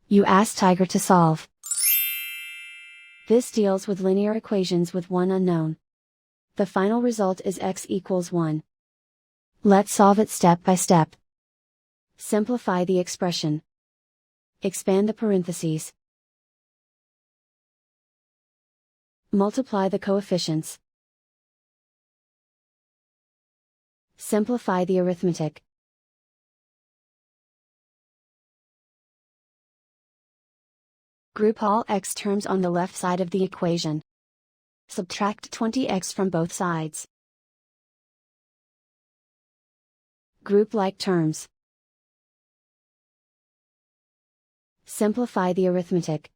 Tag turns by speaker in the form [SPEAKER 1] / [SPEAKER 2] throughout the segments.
[SPEAKER 1] You ask Tiger to solve. This deals with linear equations with one unknown. The final result is x equals 1. Let's solve it step by step. Simplify the expression. Expand the parentheses. Multiply the coefficients. Simplify the arithmetic. Group all x terms on the left side of the equation. Subtract 20x from both sides. Group like terms. Simplify the arithmetic.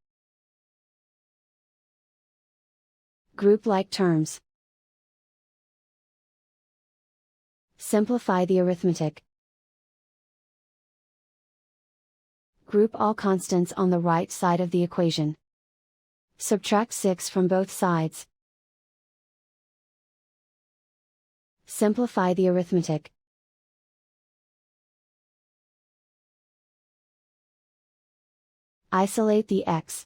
[SPEAKER 1] Group like terms. Simplify the arithmetic. Group all constants on the right side of the equation. Subtract 6 from both sides. Simplify the arithmetic. Isolate the x.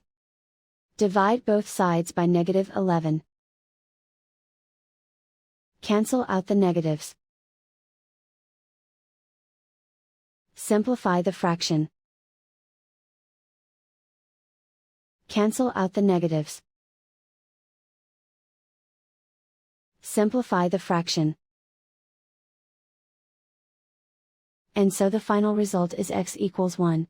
[SPEAKER 1] Divide both sides by -11. Cancel out the negatives. Simplify the fraction. Cancel out the negatives. Simplify the fraction. And so the final result is x equals 1.